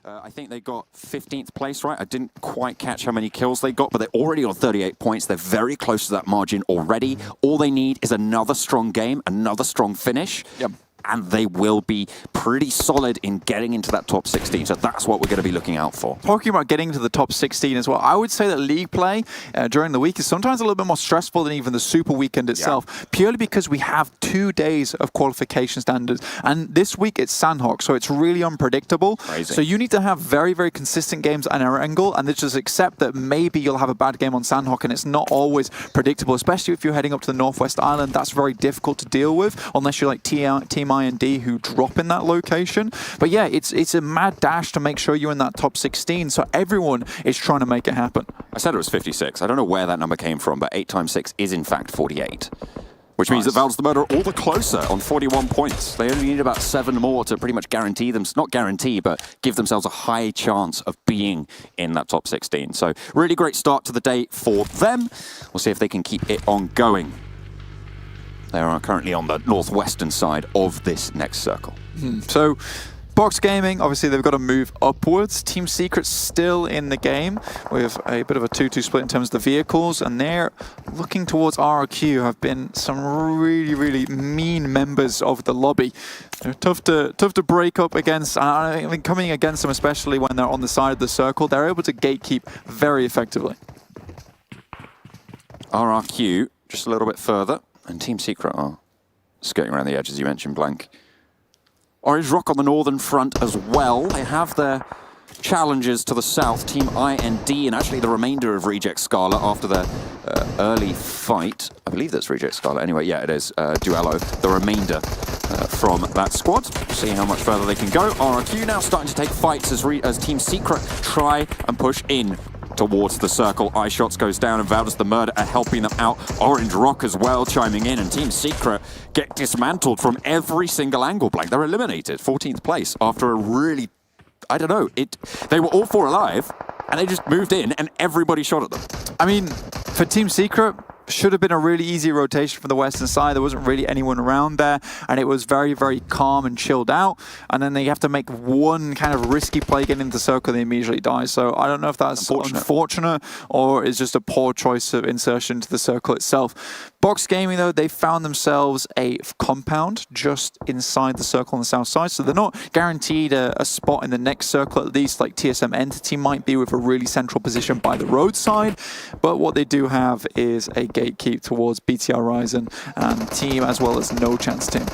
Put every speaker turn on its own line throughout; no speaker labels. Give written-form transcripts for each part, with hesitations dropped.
I think they got 15th place, right? I didn't quite catch how many kills they got, but they're already on 38 points. They're very close to that margin already. All they need is another strong game, another strong finish.
Yep.
And they will be pretty solid in getting into that top 16. So that's what we're going to be looking out for.
Talking about getting to the top 16 as well, I would say that league play during the week is sometimes a little bit more stressful than even the Super Weekend itself, purely because we have 2 days of qualification standards. And this week it's Sandhawk, so it's really unpredictable.
Crazy.
So you need to have very, very consistent games on our angle, and just accept that maybe you'll have a bad game on Sandhawk, and it's not always predictable, especially if you're heading up to the Northwest Island. That's very difficult to deal with, unless you're like Team I&D who drop in that location. But yeah, it's a mad dash to make sure you're in that top 16, so everyone is trying to make it happen.
I said it was 56. I don't know where that number came from, but 8 times 6 is in fact 48. Which means that Valves the Murder are all the closer on 41 points. They only need about 7 more to pretty much guarantee them, not guarantee, but give themselves a high chance of being in that top 16. So really great start to the day for them. We'll see if they can keep it on going. They are currently on the northwestern side of this next circle.
So, Box Gaming, obviously they've got to move upwards. Team Secret's still in the game with a bit of a 2-2 split in terms of the vehicles, and they're looking towards RRQ. Have been some really, really mean members of the lobby. They're tough to break up against. I mean, coming against them, especially when they're on the side of the circle, they're able to gatekeep very effectively.
RRQ just a little bit further. And Team Secret are skirting around the edge, as you mentioned, Blank. Orange Rock on the northern front as well. They have their challenges to the south, Team I&D, and actually the remainder of Reject Scala after their early fight. I believe that's Reject Scala. Anyway, yeah, it is Duello, the remainder from that squad. See how much further they can go. RRQ now starting to take fights as Team Secret try and push in towards the circle. Eye Shots goes down and Valdes the Murder are helping them out. Orange Rock as well chiming in, and Team Secret get dismantled from every single angle. Blank, they're eliminated. 14th place after a really, I don't know, they were all 4 alive and they just moved in and everybody shot at them.
I mean, for Team Secret, should have been a really easy rotation from the western side. There wasn't really anyone around there, and it was very, very calm and chilled out. And then they have to make one kind of risky play getting into the circle, they immediately die. So I don't know if that's unfortunate or is just a poor choice of insertion to the circle itself. Box Gaming, though, they found themselves a compound just inside the circle on the south side, so they're not guaranteed a spot in the next circle, at least like TSM Entity might be, with a really central position by the roadside. But what they do have is a gatekeep towards BTR Ryzen and Team, as well as No Chance Team.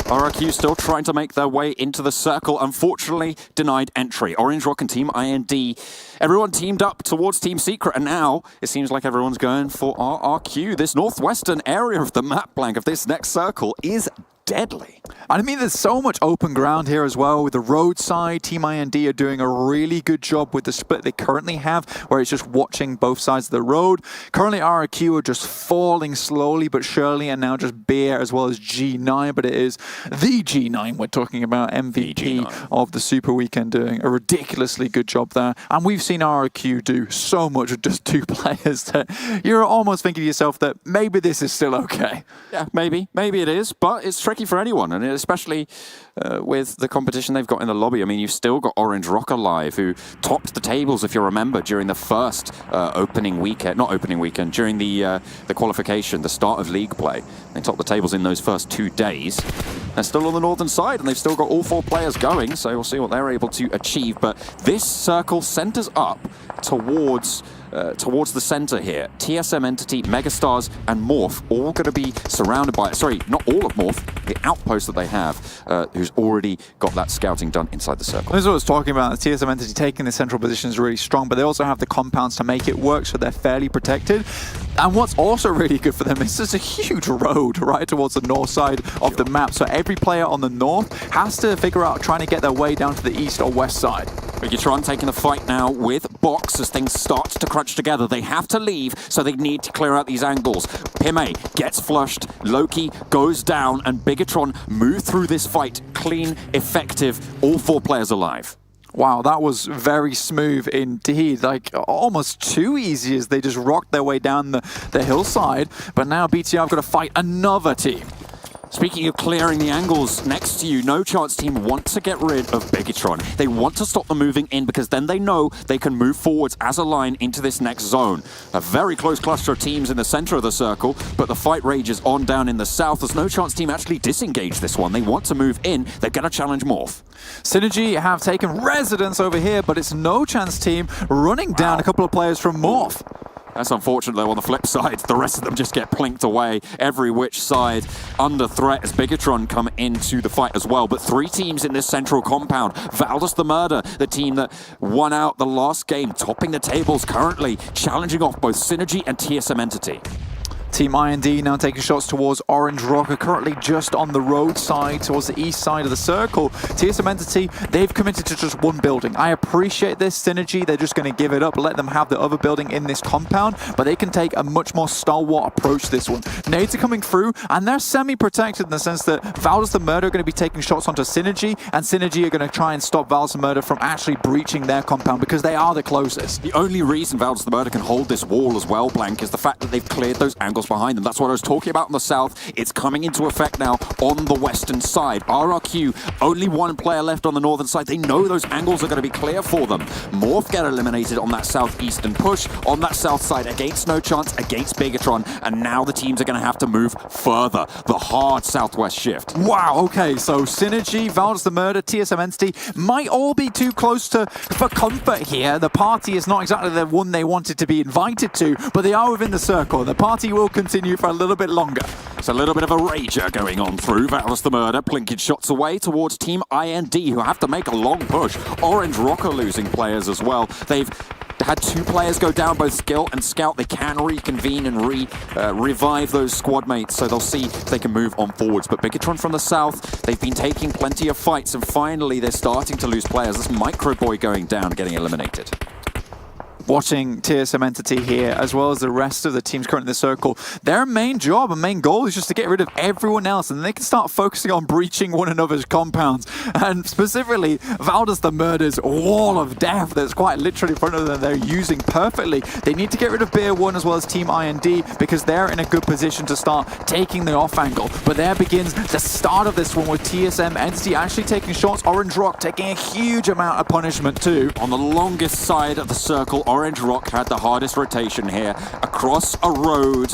RRQ still trying to make their way into the circle, unfortunately denied entry. Orange Rock and Team I&D, everyone teamed up towards Team Secret, and now it seems like everyone's going for RRQ. This northwestern area of the map, Blank, of this next circle is deadly.
I mean, there's so much open ground here as well with the roadside. Team I&D are doing a really good job with the split they currently have, where it's just watching both sides of the road. Currently, RRQ are just falling slowly but surely, and now just BEER as well as G9, but it is the G9 we're talking about, MVP of the Super Weekend, doing a ridiculously good job there. And we've seen RRQ do so much with just 2 players that you're almost thinking to yourself that maybe this is still okay.
Yeah, maybe it is, but it's tricky for anyone, and especially with the competition they've got in the lobby. I mean, you've still got Orange Rock alive, who topped the tables, if you remember, during the first opening weekend, not opening weekend, during the qualification, the start of league play. They topped the tables in those first 2 days. They're still on the northern side, and they've still got all 4 players going, so we'll see what they're able to achieve. But this circle centers up towards the center here. TSM Entity, Megastars, and Morph all going to be surrounded by, sorry, not all of Morph, the outpost that they have, who's already got that scouting done inside the circle.
This is what I was talking about. The TSM Entity taking the central position is really strong, but they also have the compounds to make it work, so they're fairly protected. And what's also really good for them is there's a huge road right towards the north side of the map, so every player on the north has to figure out trying to get their way down to the east or west side.
Bigatron taking the fight now with Box as things start to crunch together. They have to leave, so they need to clear out these angles. Pime gets flushed, Loki goes down, and Bigatron move through this fight. Clean, effective, all 4 players alive.
Wow, that was very smooth indeed. Like, almost too easy as they just rocked their way down the hillside. But now BTR have got to fight another team.
Speaking of clearing the angles next to you, No Chance team want to get rid of Bigetron. They want to stop them moving in because then they know they can move forwards as a line into this next zone. A very close cluster of teams in the center of the circle, but the fight rages on down in the south as No Chance team actually disengage this one. They want to move in. They're going to challenge Morph.
Synergy have taken residence over here, but it's No Chance team running down a couple of players from Morph.
That's unfortunate, though, on the flip side. The rest of them just get plinked away, every which side under threat as Bigetron come into the fight as well. But 3 teams in this central compound. Valdez the Murder, the team that won out the last game, topping the tables currently, challenging off both Synergy and TSM Entity.
Team IND now taking shots towards Orange Rock, are currently just on the roadside towards the east side of the circle. TSM Entity, they've committed to just one building. I appreciate this Synergy. They're just going to give it up, let them have the other building in this compound, but they can take a much more stalwart approach to this one. Nades are coming through, and they're semi-protected in the sense that Valdez the Murder are going to be taking shots onto Synergy, and Synergy are going to try and stop Valdez the Murder from actually breaching their compound because they are the closest.
The only reason Valdez the Murder can hold this wall as well, Blank, is the fact that they've cleared those angles behind them. That's what I was talking about on the south. It's coming into effect now on the western side. RRQ, only one player left on the northern side. They know those angles are going to be clear for them. Morph get eliminated on that southeastern push, on that south side against No Chance, against Bigetron, and now the teams are going to have to move further. The hard southwest shift.
Wow, okay, so Synergy, Valdez the Murder, TSM Entity might all be too close for comfort here. The party is not exactly the one they wanted to be invited to, but they are within the circle. The party will continue for a little bit longer.
It's a little bit of a rager going on through. Valdez the Murder plinking shots away towards Team IND, who have to make a long push. Orange Rock are losing players as well. They've had 2 players go down, both Skill and Scout. They can reconvene and revive those squad mates, so they'll see if they can move on forwards. But Bigetron from the south, they've been taking plenty of fights, and finally they're starting to lose players. This Micro Boy going down, getting eliminated.
Watching TSM Entity here, as well as the rest of the teams currently in the circle, their main job and main goal is just to get rid of everyone else, and then they can start focusing on breaching one another's compounds. And specifically, Valdez the Murder's wall of death that's quite literally in front of them, they're using perfectly. They need to get rid of BEER11 as well as Team IND because they're in a good position to start taking the off angle. But there begins the start of this one with TSM Entity actually taking shots. Orange Rock taking a huge amount of punishment too.
On the longest side of the circle, Orange Rock had the hardest rotation here, across a road,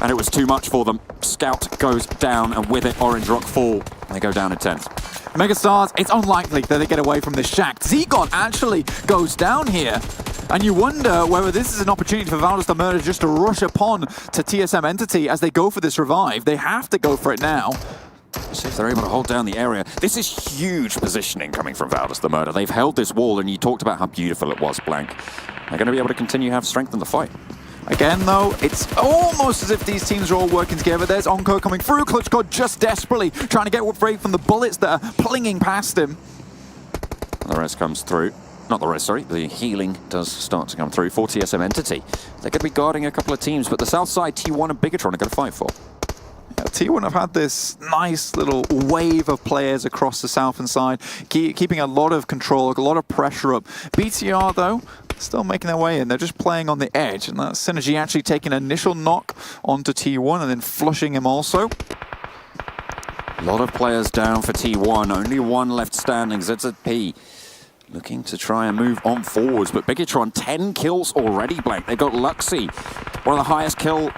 and it was too much for them. Scout goes down, and with it, Orange Rock fall. They go down in 10.
Megastars, it's unlikely that they get away from this shack. Zegon actually goes down here, and you wonder whether this is an opportunity for Valdez the Murder just to rush upon to TSM Entity as they go for this revive. They have to go for it now.
See if they're able to hold down the area. This is huge positioning coming from Valdez the Murder. They've held this wall, and you talked about how beautiful it was, Blank. They're going to be able to continue to have strength in the fight.
Again, though, it's almost as if these teams are all working together. There's Onko coming through. Clutch God just desperately trying to get free from the bullets that are plinging past him.
The rest comes through. Not the rest, sorry. The healing does start to come through for TSM Entity. They're going to be guarding a couple of teams, but the south side, T1 and Bigetron are going to fight for.
T1 have had this nice little wave of players across the southern side, keeping a lot of control, a lot of pressure up. BTR, though, still making their way in. They're just playing on the edge, and that's Synergy actually taking an initial knock onto T1 and then flushing him also.
A lot of players down for T1. Only one left standing. ZZP looking to try and move on forwards, but Bigetron, 10 kills already, Blank. They've got Luxy, one of the highest kill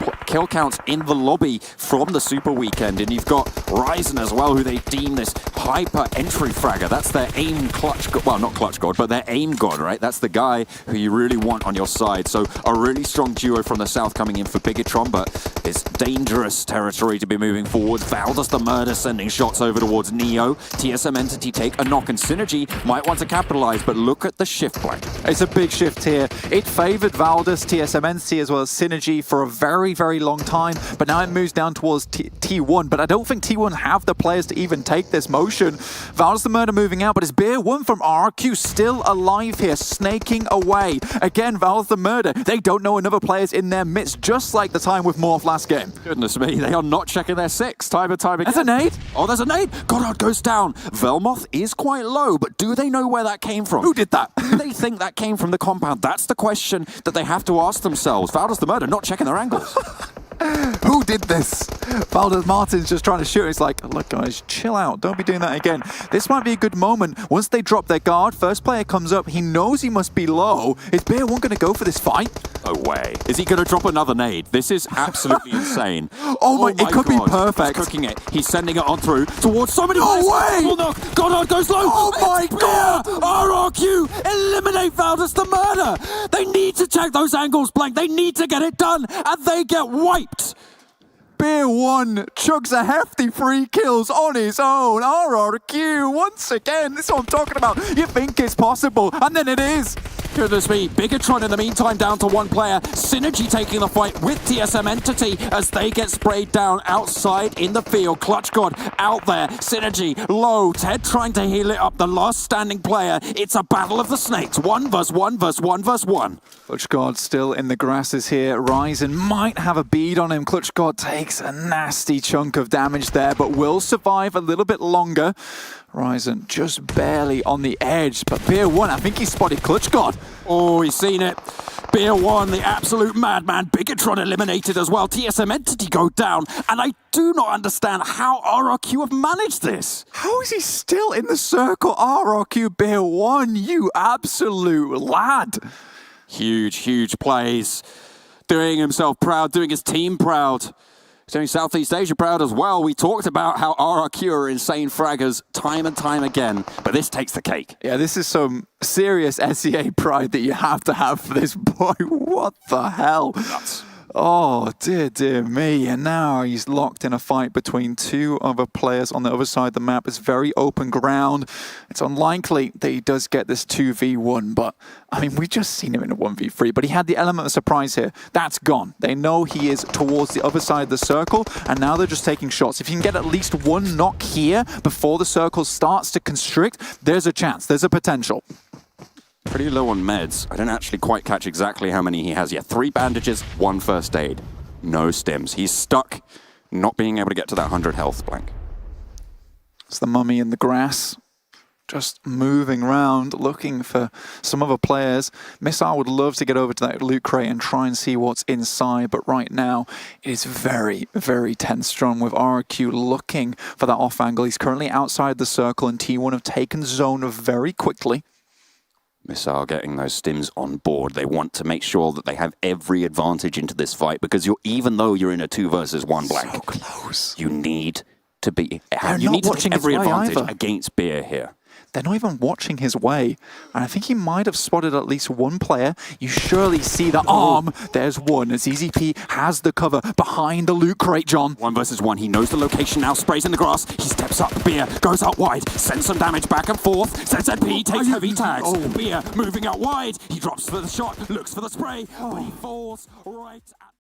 counts in the lobby from the Super Weekend, and you've got Ryzen as well, who they deem this hyper entry fragger. That's their aim clutch god, well, not clutch god, but their aim god, right? That's the guy who you really want on your side. So a really strong duo from the south coming in for Bigetron, but it's dangerous territory to be moving forwards. Valdez the Murder sending shots over towards Neo. TSM Entity take a knock, and Synergy might want to capitalize, but look at the shift, Blank.
It's a big shift here. It favored Valdez, TSM Entity, as well as Synergy for a very, very long time, but now it moves down towards T1, but I don't think T1 have the players to even take this motion. Valdez the Murder moving out, but it's BEER11 from RRQ still alive here, snaking away. Again, Valdez the Murder, they don't know another player's in their midst, just like the time with Morph last game.
Goodness me, they are not checking their 6 time and time again.
There's a nade.
Oh, there's a nade. Goddard goes down. Velmoth is quite low, but do they know where that came from?
Who did that?
Do they think that came from the compound? That's the question that they have to ask themselves. Valdez the Murder not checking their angles.
Who did this? Valdez Martin's just trying to shoot. He's like, look, guys, chill out. Don't be doing that again. This might be a good moment. Once they drop their guard, first player comes up. He knows he must be low. Is BEER11 going to go for this fight?
No way. Is he going to drop another nade? This is absolutely insane.
Oh my, it could
God.
be perfect.
He's cooking it. He's sending it on through towards somebody.
No way!
Double knock. Goddard goes low.
Oh my God!
RRQ, eliminate Valdez to murder. They need to check those angles, Blank. They need to get it done, and they get wiped.
BEER11 chugs a hefty 3 kills on his own. RRQ, once again, this is what I'm talking about. You think it's possible, and then it is.
Goodness me, Bigatron in the meantime down to 1 player. Synergy taking the fight with TSM Entity as they get sprayed down outside in the field. Clutch God out there. Synergy low. Ted trying to heal it up. The last standing player. It's a battle of the snakes. 1 versus 1 versus 1 versus 1.
Clutch God still in the grasses here. Ryzen might have a bead on him. Clutch God takes a nasty chunk of damage there, but will survive a little bit longer. Ryzen just barely on the edge, but BEER11, I think he spotted Clutch God.
Oh, he's seen it. BEER11, the absolute madman. Bigatron eliminated as well. TSM Entity go down, and I do not understand how RRQ have managed this.
How is he still in the circle? RRQ BEER11, you absolute lad.
Huge, huge plays. Doing himself proud, doing his team proud. Doing Southeast Asia proud as well. We talked about how RRQ are insane fraggers time and time again, but this takes the cake.
Yeah, this is some serious SEA pride that you have to have for this boy. What the hell?
Nuts.
Oh, dear me. And now he's locked in a fight between 2 other players on the other side of the map. It's very open ground. It's unlikely that he does get this 2v1, but I mean, we've just seen him in a 1v3, but he had the element of surprise here. That's gone. They know he is towards the other side of the circle, and now they're just taking shots. If you can get at least 1 knock here before the circle starts to constrict, there's a chance. There's a potential.
Pretty low on meds. I don't actually quite catch exactly how many he has yet. 3 bandages, 1 first aid. No stims. He's stuck, not being able to get to that 100 health, Blank.
It's the mummy in the grass, just moving around, looking for some other players. Missile would love to get over to that loot crate and try and see what's inside, but right now it is very, very tense strong with RRQ looking for that off angle. He's currently outside the circle, and T1 have taken zone very quickly.
Missile getting those stims on board. They want to make sure that they have every advantage into this fight, because even though you're in a 2 versus 1, Blank,
So close.
you need to be.
They're
You
not
need to
watching
take every
his way
advantage
either.
against BEER here.
They're not even watching his way. And I think he might have spotted at least 1 player. You surely see the arm. There's 1 as EZP has the cover behind the loot crate, John.
1 versus 1. He knows the location now. Sprays in the grass. He steps up. BEER goes out wide. Sends some damage back and forth. ZZP takes heavy tags. BEER moving out wide. He drops for the shot. Looks for the spray. But he falls right at